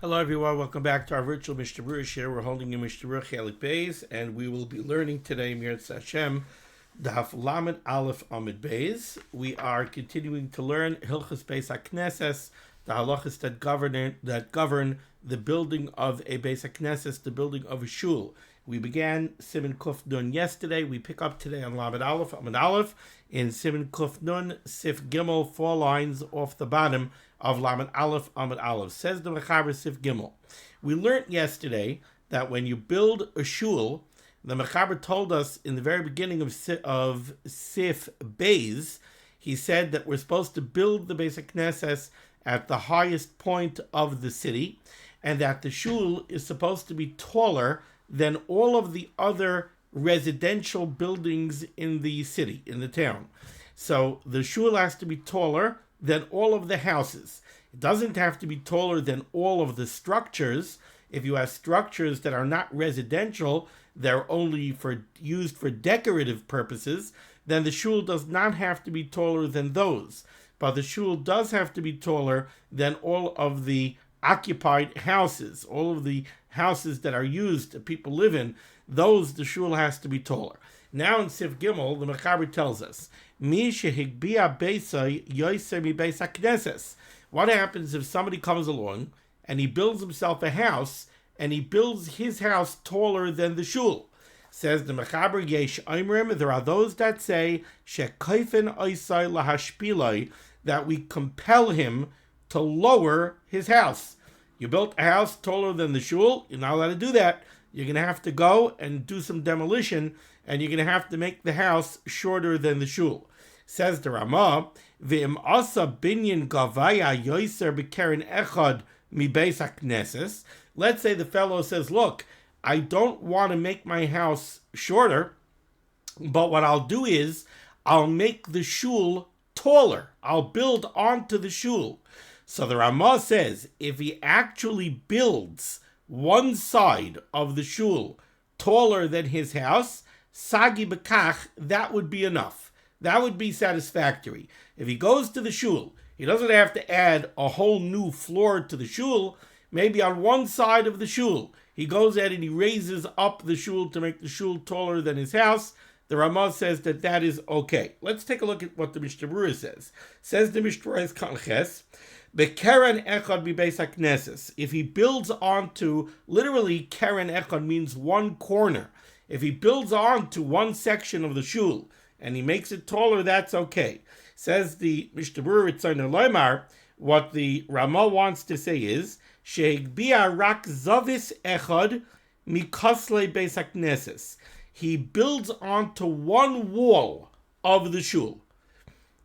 Hello everyone, welcome back to our virtual Mishnah Berurah share. We're holding in Mishnah Berurah Chelik Beis, and we will be learning today, Mirz Hashem, Daf Lamed Aleph Amid Beis. We are continuing to learn Hilchos Beis HaKnesses, the halachas that govern the building of a Beis HaKnesses, the building of a shul. We began Siman Kuf Nun yesterday. We pick up today on Lamed Aleph Amid Aleph in Siman Kuf Nun Sif Gimel, 4 lines off the bottom of Lamed Aleph Amid Aleph. Says the Mechaber Sif Gimel. We learned yesterday that when you build a shul, the Mechaber told us in the very beginning of Sif Beis, he said that we're supposed to build the Beis HaKnesses at the highest point of the city, and that the shul is supposed to be taller than all of the other residential buildings in the city, in the town. So the shul has to be taller than all of the houses. It doesn't have to be taller than all of the structures. If you have structures that are not residential, they're only used for decorative purposes, then the shul does not have to be taller than those. But the shul does have to be taller than all of the occupied houses, all of the houses that are used, that people live in, those the shul has to be taller. Now in Sif Gimel, the Mechaber tells us, Mi shehigbia beisai yoser mi beis hakneses. What happens if somebody comes along and he builds himself a house, and he builds his house taller than the shul? Says the Mechaber, Yesh Oimrim, there are those that say, Shekaifen oisai lahashpilai, that we compel him to lower his house. You built a house taller than the shul, you're not allowed to do that. You're going to have to go and do some demolition, and you're going to have to make the house shorter than the shul. Says the Ramah, V'im asa binyan gavaya yoser b'keren echad mi beis hakneses. Let's say the fellow says, look, I don't want to make my house shorter, but what I'll do is I'll make the shul taller. I'll build onto the shul. So the Ramah says, if he actually builds one side of the shul taller than his house, sagi bekach, that would be enough. That would be satisfactory. If he goes to the shul, he doesn't have to add a whole new floor to the shul. Maybe on one side of the shul, he goes ahead and he raises up the shul to make the shul taller than his house. The Ramah says that that is okay. Let's take a look at what the Mishnah Berurah says. Says the Mishnah Berurah Kanches, Bekeren echad mi beis hakneses. If he builds onto, literally keren echad means one corner. If he builds onto one section of the shul and he makes it taller, that's okay. Says the Mishnah Berurah Ritzayin Loimar, what the Ramah wants to say is, Shehigbia rak zavis echad mikosle beis hakneses. He builds onto one wall of the shul.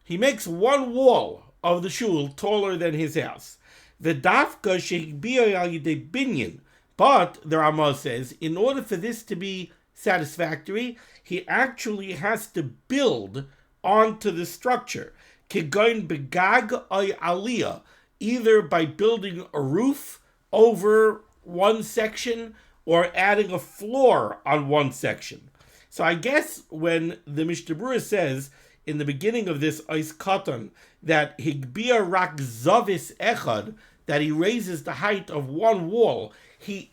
He makes one wall of the shul taller than his house. The dafka shehigbia al yidei binyan. But the Ramah says, in order for this to be satisfactory, he actually has to build onto the structure. Kigoin begag ay aliyah, either by building a roof over one section or adding a floor on one section. So I guess when the Mishnah Berurah says in the beginning of this Ois Katan that Higbia rak zavis echad, that he raises the height of one wall, he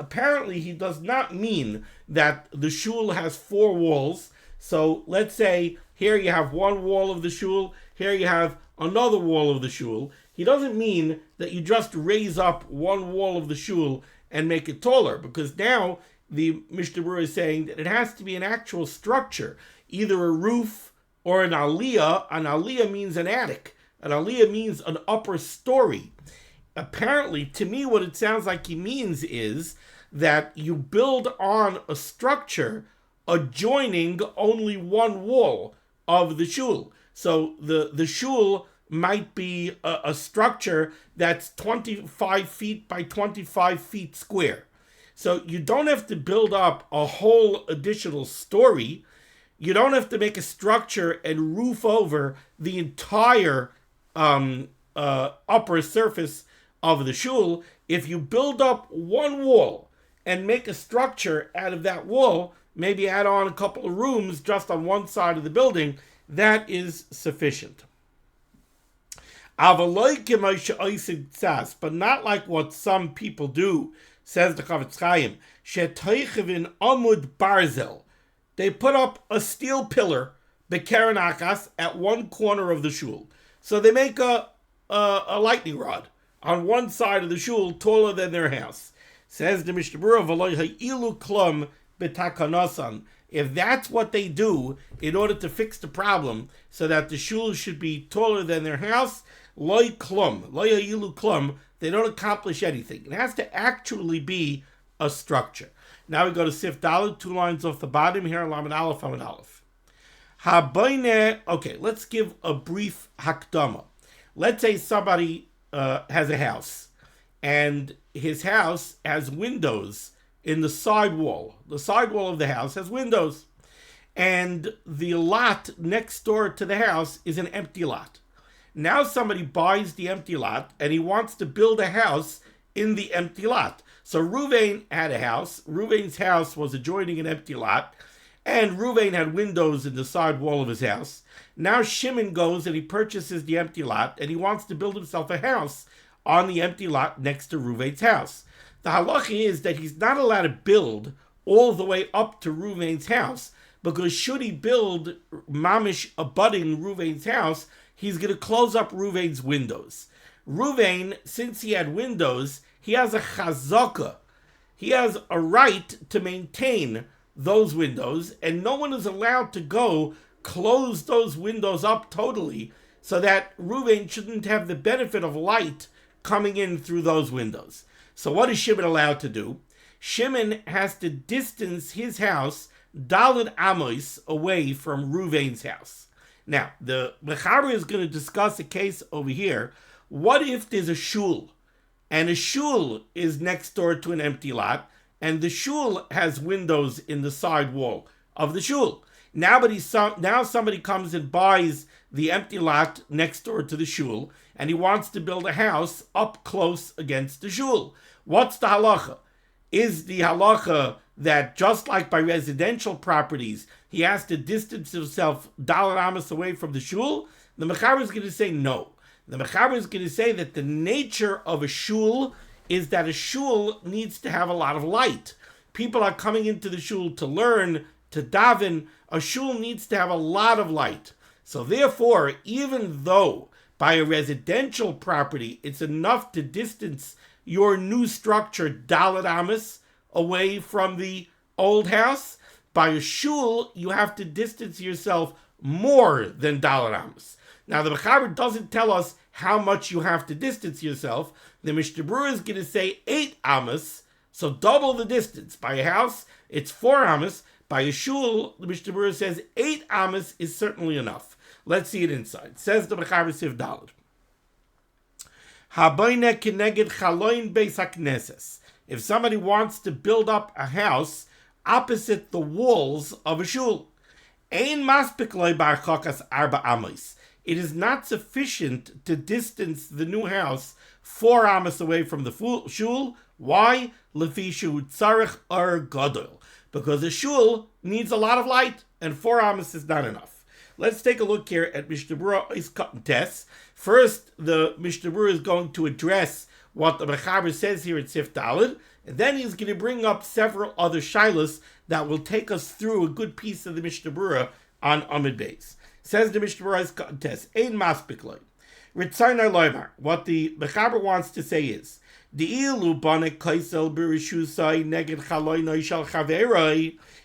does not mean that the shul has 4 walls. So let's say here you have one wall of the shul, here you have another wall of the shul. He doesn't mean that you just raise up one wall of the shul and make it taller, because now the Mishnah Berurah is saying that it has to be an actual structure, either a roof or an aliyah. An aliyah means an attic. An aliyah means an upper story. Apparently, to me, what it sounds like he means is that you build on a structure adjoining only one wall of the shul. So the shul might be a structure that's 25 feet by 25 feet square. So you don't have to build up a whole additional story. You don't have to make a structure and roof over the entire upper surface of the shul. If you build up one wall and make a structure out of that wall, maybe add on a couple of rooms just on one side of the building, that is sufficient. But not like what some people do, says the Chavetz Chaim. Shetoichevin amud barzel. They put up a steel pillar, bekeren achas, at one corner of the shul. So they make a lightning rod on one side of the shul, taller than their house. Says the Mishnah Berurah, v'lo ha'ilu klum b'takanosan. If that's what they do in order to fix the problem, so that the shul should be taller than their house, loy klum, loy ha'ilu klum, they don't accomplish anything. It has to actually be a structure. Now we go to Sif Dalet, 2 lines off the bottom here, Lamed Aleph, Lamed Aleph. Okay, let's give a brief hakdama. Let's say somebody has a house, and his house has windows in the side wall. The side wall of the house has windows, and the lot next door to the house is an empty lot. Now somebody buys the empty lot, and he wants to build a house in the empty lot. So Ruvain had a house. Ruvain's house was adjoining an empty lot, and Ruvain had windows in the side wall of his house. Now Shimon goes and he purchases the empty lot, and he wants to build himself a house on the empty lot next to Ruvain's house. The halacha is that he's not allowed to build all the way up to Ruvain's house, because should he build mamish abutting Ruvain's house, he's going to close up Ruvain's windows. Ruvain, since he had windows, he has a chazaka. He has a right to maintain those windows, and no one is allowed to go close those windows up totally so that Ruvain shouldn't have the benefit of light coming in through those windows. So what is Shimon allowed to do? Shimon has to distance his house Daled Amos away from Ruvain's house. Now, the Mechaber is going to discuss a case over here. What if there's a shul, and a shul is next door to an empty lot, and the shul has windows in the side wall of the shul? Now somebody comes and buys the empty lot next door to the shul, and he wants to build a house up close against the shul. What's the halacha? Is the halacha that just like by residential properties, he has to distance himself Daled Amos away from the shul? The Mechaber is going to say no. The Mechaber is going to say that the nature of a shul is that a shul needs to have a lot of light. People are coming into the shul to learn, to daven. A shul needs to have a lot of light. So therefore, even though by a residential property, it's enough to distance your new structure, Daled Amos, away from the old house, by a shul, you have to distance yourself more than Daled Amos. Now, the Mechaber doesn't tell us how much you have to distance yourself. The Mishnah Berurah is going to say 8 amos, so double the distance. By a house, it's 4 amos. By a shul, the Mishnah Berurah says 8 amos is certainly enough. Let's see it inside. Says the Mechaber Sif Dalet. Habayne keneged chaloin beis hakneses. If somebody wants to build up a house opposite the walls of a shul, ein maspik loy barchakas arba amos. It is not sufficient to distance the new house 4 amos away from the shul. Why? Lefi shu tzarich ar gadol. Because a shul needs a lot of light, and 4 amos is not enough. Let's take a look here at Mishnah Berurah is cut tes. First, the Mishnah Berurah is going to address what the Mechaber says here at Sif Dalet, and then he's going to bring up several other shilas that will take us through a good piece of the Mishnah Berurah on Amud Beis. Says the Mishnah Berurah is cut tes. Ein maspik loy. Ritzayna loymar. What the Mechaber wants to say is,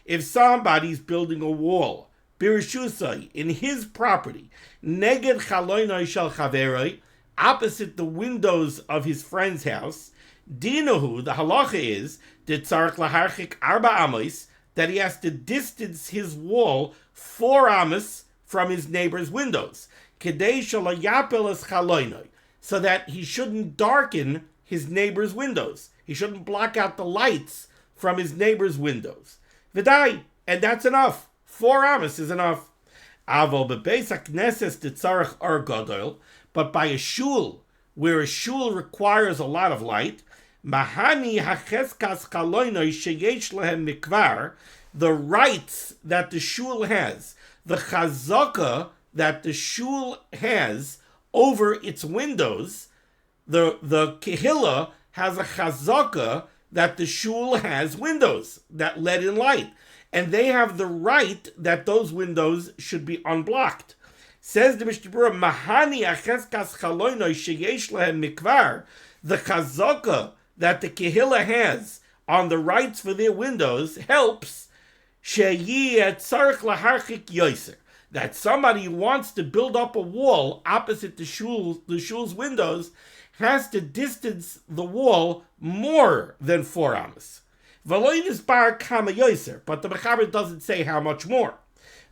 if somebody's building a wall, birishusai, in his property, neged chaloinoi shel chaveroi, opposite the windows of his friend's house, dinahu, the halacha is, tzarich laharchik arba amos, that he has to distance his wall 4 amos from his neighbor's windows, kedei shalayapel es chaloinoi, so that he shouldn't darken his neighbor's windows. He shouldn't block out the lights from his neighbor's windows. V'dai, and that's enough. 4 amos is enough. Avol bebeis hakneses tzarich ar gadol, but by a shul, where a shul requires a lot of light, mahani hacheskas chaloinoi sheyesh lehem mikvar, the rights that the shul has, the chazaka that the shul has over its windows, the kehillah has a chazaka that the shul has windows that let in light. And they have the right that those windows should be unblocked. Says the Mishnah Berurah, Mahani acheskas chaloinoi sheyesh lehem mikvar, the chazaka that the kehillah has on the rights for their windows helps sheyi etzarich laharchik yoser, that somebody who wants to build up a wall opposite the shul's windows has to distance the wall more than 4 amos. V'lo yisbar kama yoser, but the Mechaber doesn't say how much more.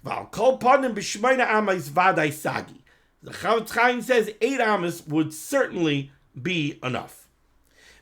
V'al kol panim b'shmeina amos vaday sagi. The Chavetz Chaim says 8 amos would certainly be enough.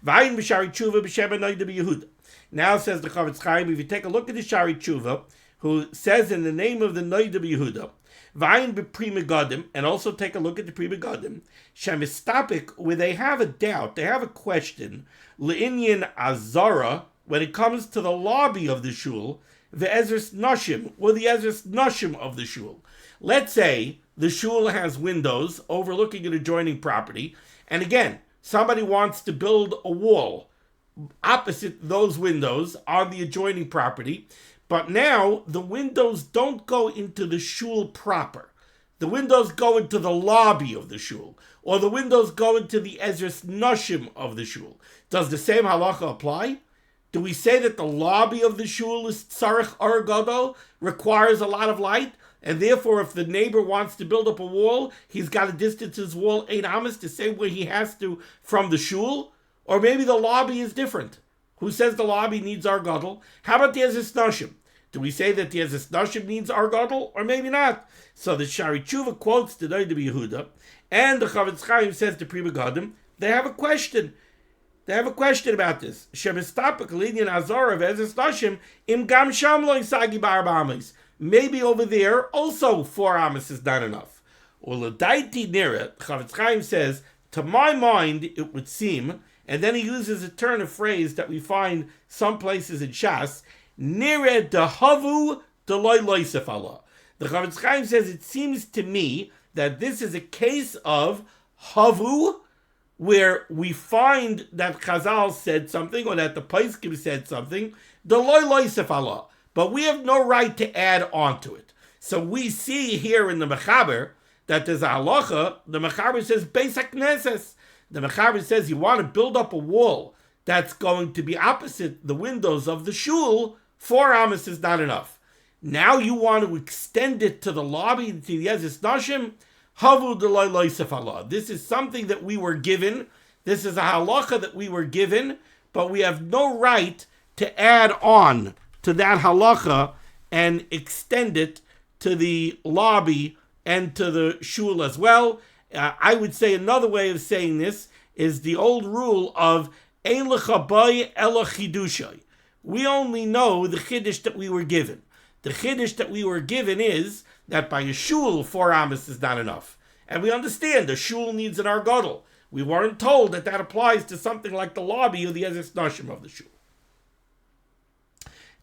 V'ayin b'shari tshuva b'shem Noida b'Yehuda. Now says the Chavetz Chaim, if you take a look at the Shari Tshuva, who says in the name of the Noida b'Yehuda, V'ayin b'Pri Megadim, and also take a look at the Pri Megadim, Shemistapik, where they have a doubt, they have a question, Le'inyan Azara, when it comes to the lobby of the shul, the Ezras Nashim, or the Ezras Nashim of the shul. Let's say the shul has windows overlooking an adjoining property, and again, somebody wants to build a wall opposite those windows on the adjoining property, but now the windows don't go into the shul proper. The windows go into the lobby of the shul, or the windows go into the Ezras Nashim of the shul. Does the same halacha apply? Do we say that the lobby of the shul is tzarich or gadol, requires a lot of light, and therefore if the neighbor wants to build up a wall, he's got to distance his wall 8 amos the same way he has to from the shul? Or maybe the lobby is different. Who says the lobby needs ar gadol? How about the Ezras Nashim? Do we say that the Ezras Nashim needs ar gadol, or maybe not? So the Shari Tshuva quotes the Noida b'Yehuda, and the Chavetz Chaim says to Pri Megadim, they have a question. They have a question about this. Shemistapik linyan azar of Ezras Nashim im gam sham lo isagi b'arba amos. Maybe over there also 4 amos is not enough. Or l'daiti nira, Chavetz Chaim says, to my mind it would seem, and then he uses a turn of phrase that we find some places in Shas, nire dehavu deloy loisef Allah. The Chavetz Chaim says, it seems to me that this is a case of havu, where we find that Chazal said something, or that the Paiskim said something, deloy loisef Allah, but we have no right to add on to it. So we see here in the Mechaber that there's a halacha. The Mechaber says Beis HaKnesses. The Mechaber says you want to build up a wall that's going to be opposite the windows of the shul. 4 amos is not enough. Now you want to extend it to the lobby, to the Ezras Nashim. Havu deloy loisef Allah. This is something that we were given. This is a halacha that we were given, but we have no right to add on to that halacha and extend it to the lobby and to the shul as well. I would say another way of saying this is the old rule of Ein lecha bay ela chidushay. We only know the chiddush that we were given. The chiddush that we were given is that by a shul 4 amos is not enough. And we understand the shul needs an ar gadol. We weren't told that that applies to something like the lobby or the Ezras Nashim of the shul.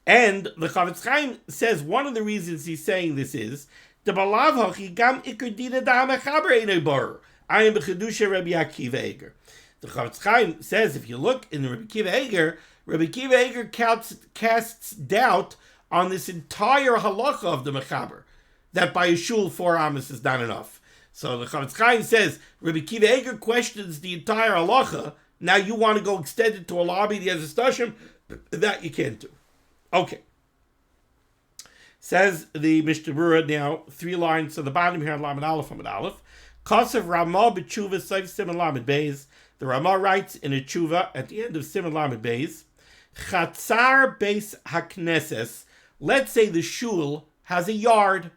And the Chavetz Chaim says one of the reasons he's saying this is the balav hachi gam ikar dina da mechaber einay bar. I am b'chedusha Rabbi Akiva Eiger. The Chavetz Chaim says if you look in Rabbi Akiva Eiger casts doubt on this entire halacha of the mechaber, that by a shul 4 amos is not enough. So the Chavetz Chaim says Rabbi Akiva Eiger questions the entire halacha. Now you want to go extend it to a lobby, the Ezras Nashim, that you can't do. Okay. Says the Mishnah Berurah now, 3 lines to the bottom here on Lamed Aleph, Amud Aleph. Kasav Ramah b'tshuva Seif Siman Lamed Beis. The Ramah writes in a tshuva at the end of Siman Lamed Beis, Chatzar Beis HaKnesses. Let's say the shul has a yard.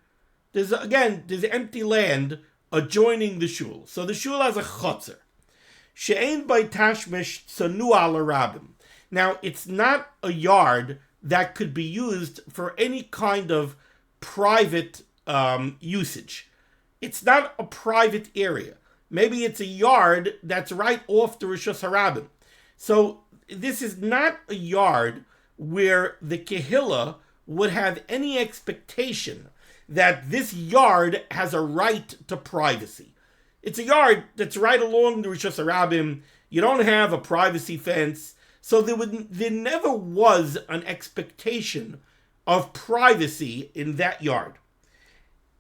There's empty land adjoining the shul. So the shul has a chatzar. She'ein by tashmish tzanu al rabim. Now, it's not a yard that could be used for any kind of private usage. It's not a private area. Maybe it's a yard that's right off the Rishus Harabim. So this is not a yard where the Kehillah would have any expectation that this yard has a right to privacy. It's a yard that's right along the Rishus Harabim. You don't have a privacy fence. So there never was an expectation of privacy in that yard.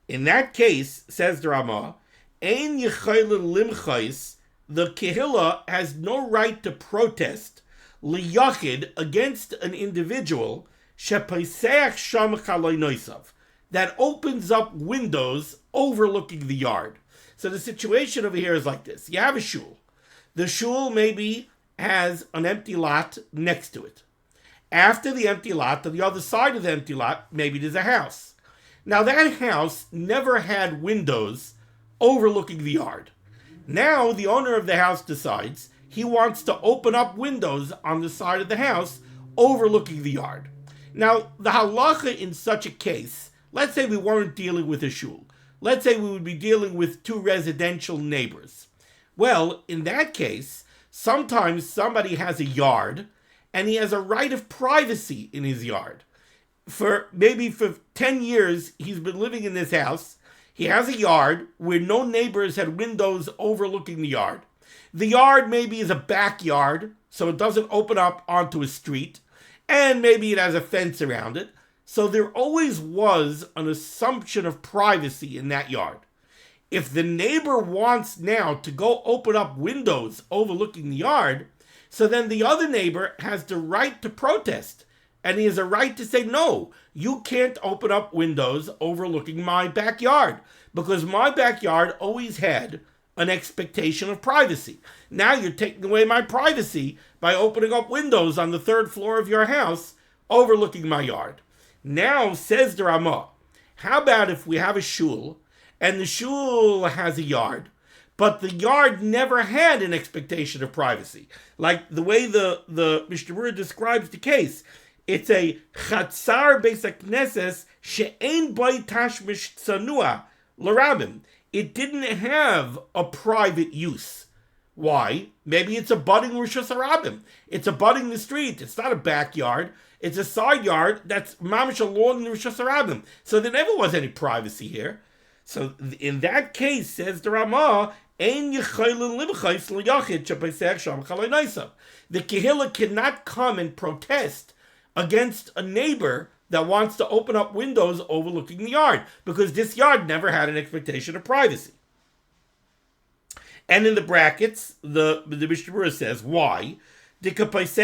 In that case, says the Ramah, Ein Yechaylin Limchais, the Kehillah has no right to protest liyachid against an individual shepaisech sham chaloi noisav, that opens up windows overlooking the yard. So the situation over here is like this. You have a shul. The shul maybe has an empty lot next to it. After the empty lot, on the other side of the empty lot, maybe there's a house. Now that house never had windows overlooking the yard. Now the owner of the house decides he wants to open up windows on the side of the house overlooking the yard. Now the halacha in such a case, let's say we weren't dealing with a shul. Let's say we would be dealing with two residential neighbors. Well, in that case, sometimes somebody has a yard and he has a right of privacy in his yard. For 10 years, he's been living in this house. He has a yard where no neighbors had windows overlooking the yard. The yard maybe is a backyard, so it doesn't open up onto a street, and maybe it has a fence around it. So there always was an assumption of privacy in that yard. If the neighbor wants now to go open up windows overlooking the yard, so then the other neighbor has the right to protest. And he has a right to say, no, you can't open up windows overlooking my backyard, because my backyard always had an expectation of privacy. Now you're taking away my privacy by opening up windows on the third floor of your house overlooking my yard. Now, says the Ramah, how about if we have a shul, and the shul has a yard, but the yard never had an expectation of privacy? Like the way the Mishnah Berurah describes the case. It's a chatzar beis hakneses she'ein boi tashmish tzanua l'rabim. It didn't have a private use. Why? Maybe it's abutting Rishus Harabim. It's abutting the street. It's not a backyard. It's a side yard that's mamish along the Rishus Harabim. So there never was any privacy here. So in that case, says the Ramah, Ein Yechaylin Limchais L'Yachid Shepaisech Sham Chaloi Noisav. The Kehillah cannot come and protest against a neighbor that wants to open up windows overlooking the yard, because this yard never had an expectation of privacy. And in the brackets, the Mishnah Berurah says, why? Because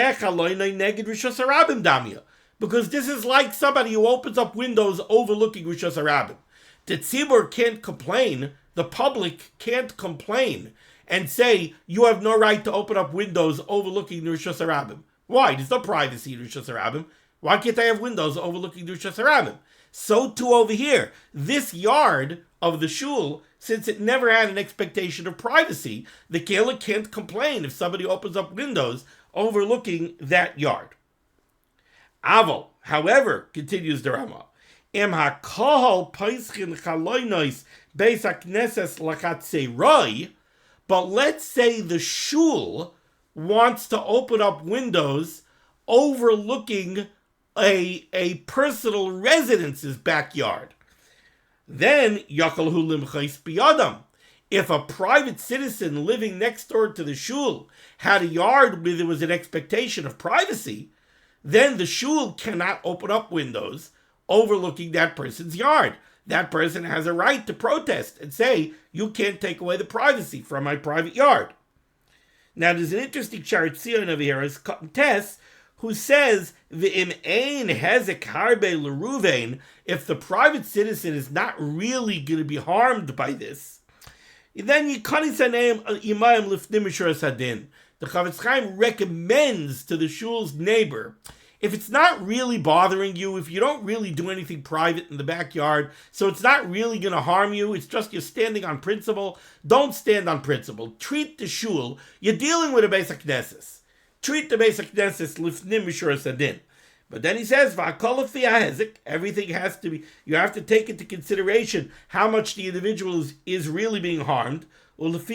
this is like somebody who opens up windows overlooking Rishus Harabim. The tzibur can't complain, the public can't complain and say, you have no right to open up windows overlooking the Rishus Harabim. Why? There's no privacy in Rishus Harabim. Why can't I have windows overlooking the Rishus Harabim? So too over here. This yard of the shul, since it never had an expectation of privacy, the kehillah can't complain if somebody opens up windows overlooking that yard. Aval, however, continues the Ramah, Em hakahal paischin chaloinois beis hakneses lachatzeroi, but let's say the shul wants to open up windows overlooking a personal residence's backyard. Then, yakalhu limchais biyadam. If a private citizen living next door to the shul had a yard where there was an expectation of privacy, then the shul cannot open up windows overlooking that person's yard. That person has a right to protest and say, you can't take away the privacy from my private yard. Now, there's an interesting Sharet Zion over here, as Cotton Tess, who says, V'im ein hezek harbe l'ruvein, if the private citizen is not really going to be harmed by this, then Yikani Saneim Imayim Lifnim Mishuras Hadin. The Chavetz Chaim recommends to the shul's neighbor, if it's not really bothering you, if you don't really do anything private in the backyard, so it's not really going to harm you, it's just you're standing on principle, don't stand on principle. Treat the shul, you're dealing with a Beis HaKnesses. Treat the Beis HaKnesses Lifnim Mishuras Hadin. But then he says, everything has to be, you have to take into consideration how much the individual is really being harmed. And if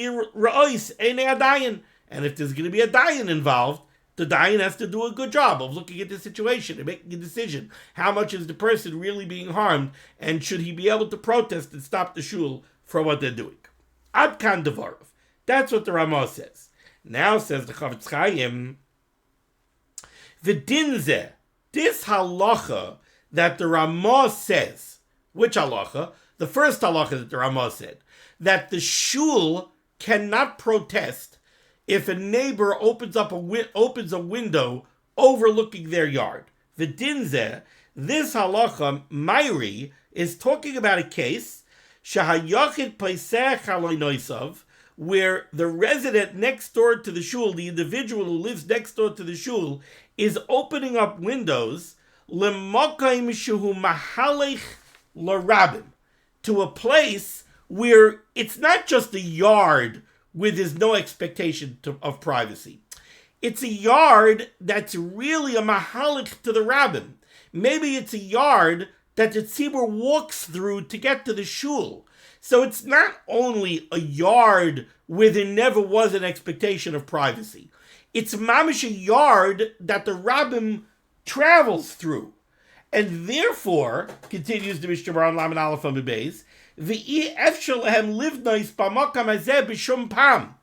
there's going to be a dayan involved, the dayan has to do a good job of looking at the situation and making a decision. How much is the person really being harmed, and should he be able to protest and stop the shul for what they're doing? Ad kan devarov. That's what the Ramah says. Now says the Chavetz Chaim, V'dinze, this halacha that the Ramah says, which halacha? The first halacha that the Ramah said, that the shul cannot protest if a neighbor opens a window overlooking their yard. V'dinze, this halacha, Mairi, is talking about a case, shahayachid paisech haloinoisav, where the resident next door to the shul, the individual who lives next door to the shul, is opening up windows lemakaim shehu mahalech larabim, to a place where it's not just a yard where there's no expectation of privacy. It's a yard that's really a mahalech to the rabbim. Maybe it's a yard that the tzibur walks through to get to the shul. So it's not only a yard where there never was an expectation of privacy. It's mamish a yard that the rabbim travels through. And therefore, continues the Mishnah Berurah Lamed Aleph Amud Beis, v'i efshel lehem livnois b'makam hazeh b'shum pam.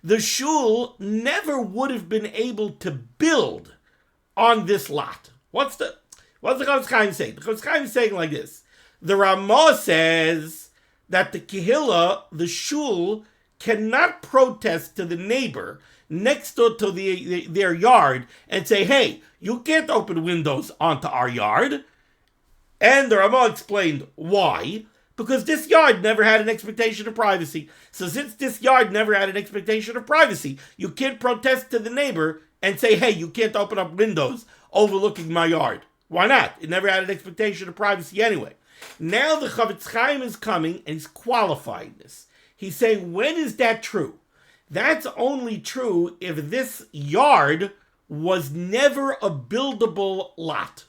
The shul never would have been able to build on this lot. What's the Chavetz Chaim saying? The Chavetz Chaim is saying like this. The Ramah says that the kehillah, the shul, cannot protest to the neighbor next door to their yard and say, hey, you can't open windows onto our yard. And the Ramah explained why. Because this yard never had an expectation of privacy. So since this yard never had an expectation of privacy, you can't protest to the neighbor and say, hey, you can't open up windows overlooking my yard. Why not? It never had an expectation of privacy anyway. Now the Chavetz Chaim is coming and he's qualifying this. He's saying, when is that true? That's only true if this yard was never a buildable lot.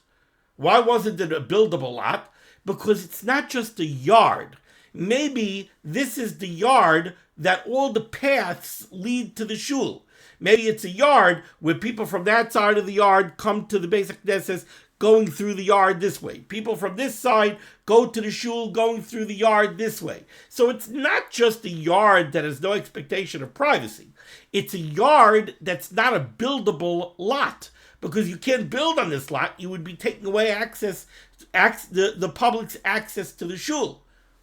Why wasn't it a buildable lot? Because it's not just a yard. Maybe this is the yard that all the paths lead to the shul. Maybe it's a yard where people from that side of the yard come to the basic Knesset going through the yard this way. People from this side go to the shul going through the yard this way. So it's not just a yard that has no expectation of privacy. It's a yard that's not a buildable lot. Because you can't build on this lot, you would be taking away the public's access to the shul.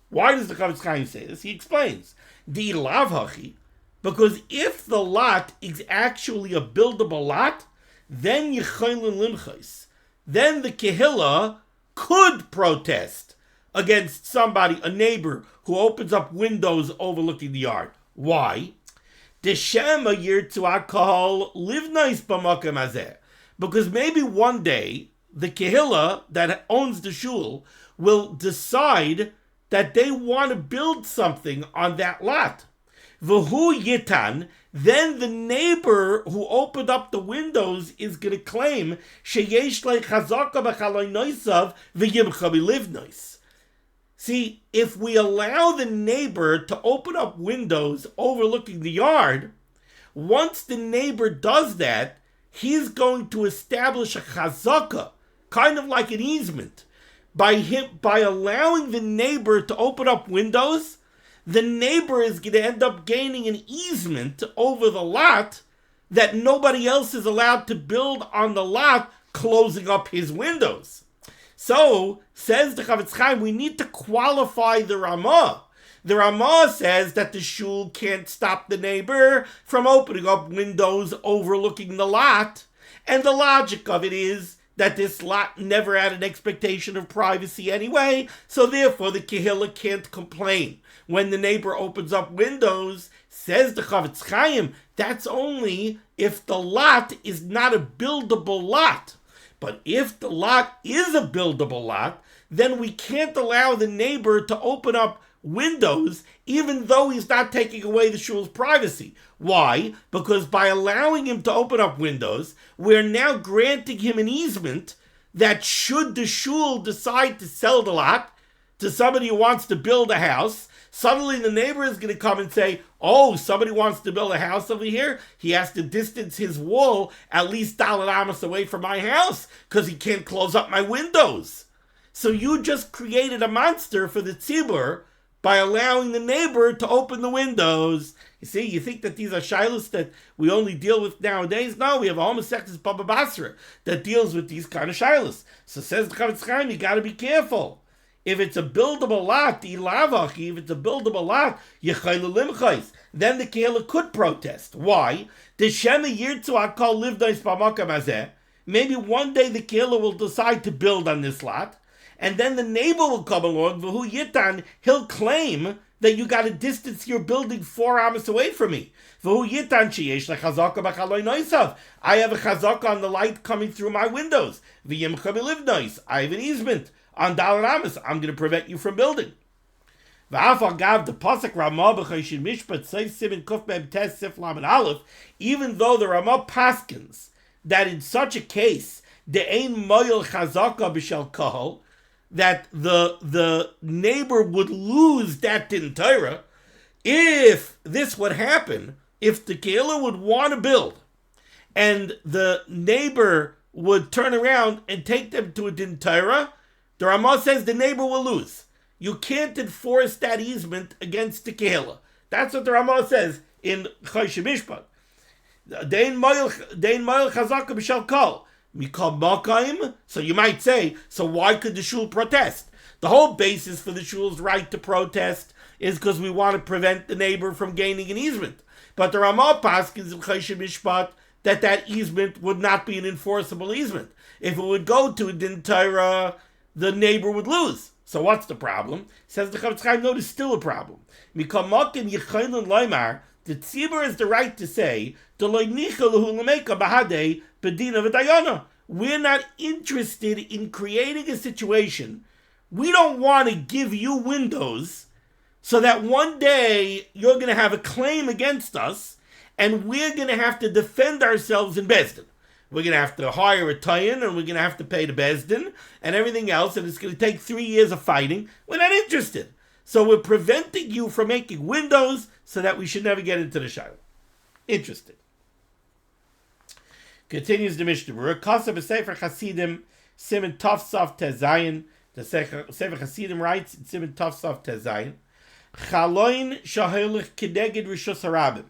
Why does the Chavetz Chaim say this? He explains, Di lav hachi, because if the lot is actually a buildable lot, then Yechaylin limchais, then the kehillah could protest against somebody, a neighbor, who opens up windows overlooking the yard. Why? Deshema yirtzu akol livnais b'makom hazeh. Because maybe one day, the kehillah that owns the shul will decide that they want to build something on that lot. V'hu yitan, then the neighbor who opened up the windows is going to claim sheyesh lei chazaka b'chaloinosav v'yimcha b'livnois. See, if we allow the neighbor to open up windows overlooking the yard, once the neighbor does that, he's going to establish a chazaka, kind of like an easement. By allowing the neighbor to open up windows, the neighbor is going to end up gaining an easement over the lot that nobody else is allowed to build on the lot, closing up his windows. So, says the Chavetz Chaim, we need to qualify the Ramah. The Ramah says that the shul can't stop the neighbor from opening up windows overlooking the lot. And the logic of it is that this lot never had an expectation of privacy anyway, so therefore the kehillah can't complain. When the neighbor opens up windows, says the Chavetz Chaim, that's only if the lot is not a buildable lot. But if the lot is a buildable lot, then we can't allow the neighbor to open up windows, even though he's not taking away the shul's privacy. Why? Because by allowing him to open up windows, we're now granting him an easement that should the shul decide to sell the lot to somebody who wants to build a house, suddenly the neighbor is going to come and say, oh, somebody wants to build a house over here, he has to distance his wall at least Dalet Amos away from my house because he can't close up my windows. So you just created a monster for the tzibur by allowing the neighbor to open the windows. You see, you think that these are shilas that we only deal with nowadays? No, we have a homosexual Baba Basra that deals with these kind of shilas. So says the Chavetz Chaim, you got to be careful. If it's a buildable lot, if it's a buildable lot, then the Kehillah could protest. Why? Maybe one day the Kehillah will decide to build on this lot, and then the neighbor will come along, he'll claim that you got to distance your building 4 amos away from me. I have a chazaka on the light coming through my windows. I have an easement on Dalar Amos. I'm going to prevent you from building. The pasuk Ramah b'Choshen Mishpat Seif Siman Kuf Mem Tes Sif Lamed Aleph, even though the Ramah paskins that in such a case the ein moyel chazaka b'shel kahal, that the neighbor would lose that din Torah, if this would happen, if the Kehillah would want to build, and the neighbor would turn around and take them to a din Torah, the Ramah says the neighbor will lose. You can't enforce that easement against the Kehillah. That's what the Ramah says in Choshen Mishpat. Dein moyel chazaka b'shel kol. So you might say, so why could the shul protest? The whole basis for the shul's right to protest is because we want to prevent the neighbor from gaining an easement. But the Ramah paskins in Choshen Mishpat that easement would not be an enforceable easement. If it would go to a din Torah, the neighbor would lose. So what's the problem? Says the Chavetz Chaim, no, there's still a problem. The tzibur has the right to say, we're not interested in creating a situation. We don't want to give you windows so that one day you're going to have a claim against us and we're going to have to defend ourselves in Bezdin. We're going to have to hire a tayin, and we're going to have to pay the Bezdin and everything else, and it's going to take 3 years of fighting. We're not interested. So we're preventing you from making windows so that we should never get into the Shiloh. Interesting. Continues the Mishnah Berurah. Kasa b'Sefer Chasidim, Siman Tov Sof Tezayin. The Sefer Chasidim writes in Siman Tov Sof Tezayin, Chaloin shahelich kedeged Rishus Harabim.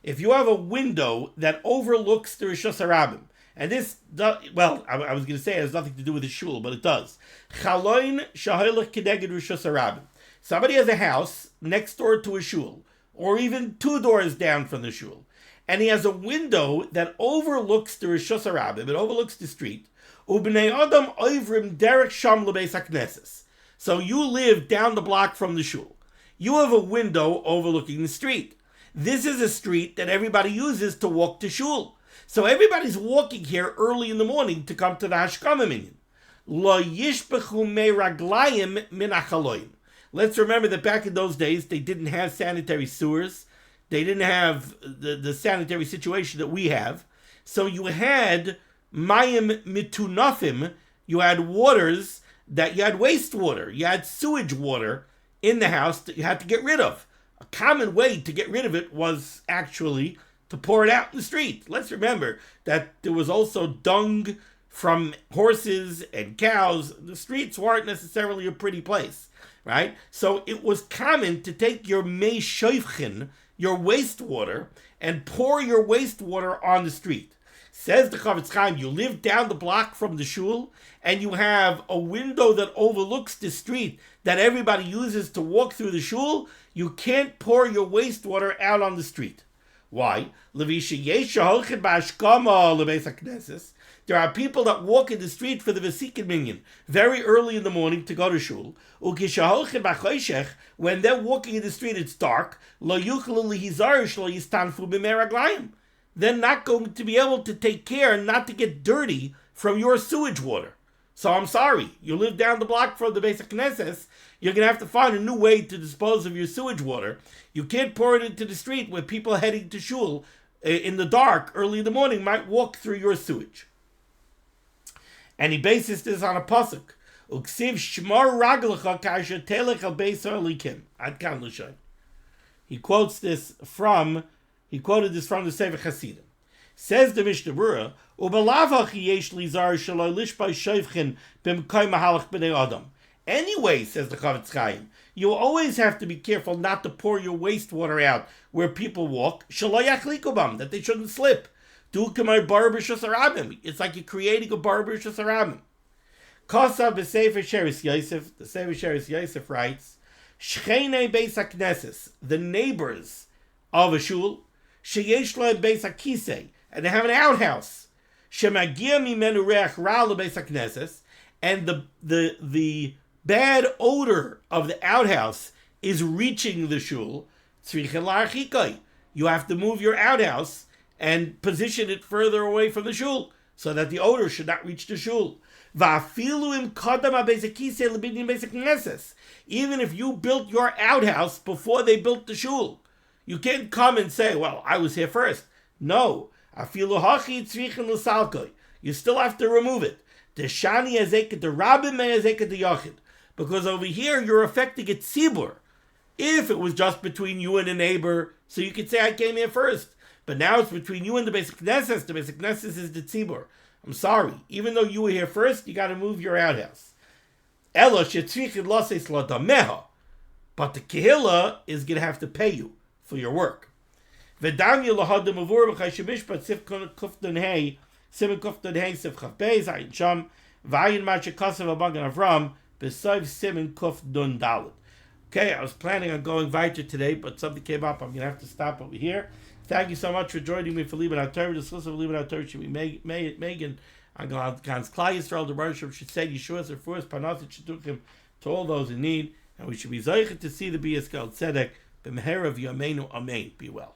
If you have a window that overlooks the Rishus Harabim, and this, well, I was going to say it has nothing to do with the shul, but it does. Chaloin shahelich kedeged Rishus Harabim. Somebody has a house next door to a shul, or even 2 doors down from the shul, and he has a window that overlooks the Rishus Harabim, it overlooks the street. Ubnei Adam oivrim derek sham lebeis hakneses. So you live down the block from the shul. You have a window overlooking the street. This is a street that everybody uses to walk to shul. So everybody's walking here early in the morning to come to the Hashkama minyan. Lo yishbechu me raglayim min achaloim. Let's remember that back in those days, they didn't have sanitary sewers. They didn't have the sanitary situation that we have. So you had mayim mitunafim. You had waters that you had wastewater. You had sewage water in the house that you had to get rid of. A common way to get rid of it was actually to pour it out in the street. Let's remember that there was also dung from horses and cows. The streets weren't necessarily a pretty place, right? So it was common to take your mei shoifchen, your wastewater, and pour your wastewater on the street. Says the Chavetz Chaim, you live down the block from the shul, and you have a window that overlooks the street that everybody uses to walk through the shul, you can't pour your wastewater out on the street. Why? There are people that walk in the street for the Vesikin Minyan very early in the morning to go to shul. When they're walking in the street, it's dark. They're not going to be able to take care not to get dirty from your sewage water. So I'm sorry, you live down the block from the Beis HaKnesses, you're going to have to find a new way to dispose of your sewage water. You can't pour it into the street where people heading to shul in the dark, early in the morning, might walk through your sewage. And he bases this on a pasuk. Uksiv shmar raglecha kasher telech al beis ha'elikim. Ad kan l'shay. He quoted this from the Sefer Chasidim. Says the Mishnah Berurah, Ubelavach yesh lizar shelo lishbay shoivchin b'mkay mahalach b'nei adam. Anyway, says the Chavetz Chaim, you always have to be careful not to pour your wastewater out where people walk, that they shouldn't slip. It's like you're creating a bar b'rishus harabim. Kosav b'sefer Sheres Yosef, the Sefer Sheres Yosef writes, Shchenei Beis HaKnesses, the neighbors of a shul, sheyesh lahem Beis HaKisei, and they have an outhouse, shemagia mimenu reach ra leBeis HaKnesses, and the bad odor of the outhouse is reaching the shul, tzrichen la'archikai. You have to move your outhouse and position it further away from the shul so that the odor should not reach the shul. Even if you built your outhouse before they built the shul, you can't come and say, well, I was here first. No. You still have to remove it. Because over here you're affecting a tzibur. If it was just between you and a neighbor, so you could say I came here first. But now it's between you and the Beis Knesses. The Beis Knesses is the tzibur. I'm sorry. Even though you were here first, you got to move your outhouse. But the kehillah is going to have to pay you for your work. Siman kuftan hey sif chaf beis ayin sham v'ayin macha kasav amagan Avram b'soiv siman kuftan dalet. Okay, I was planning on going weiter today, but something came up. I'm going to have to stop over here. Thank you so much for joining me for limud HaTorah. This list of limud HaTorah should be Megan on God's Klal Yisrael. The Baruch should say Yeshua's refuahs parnasos shidduchim to all those in need, and we should be zocheh to see the Bias Gal Tzedek b'meherav yameinu amen. Be well.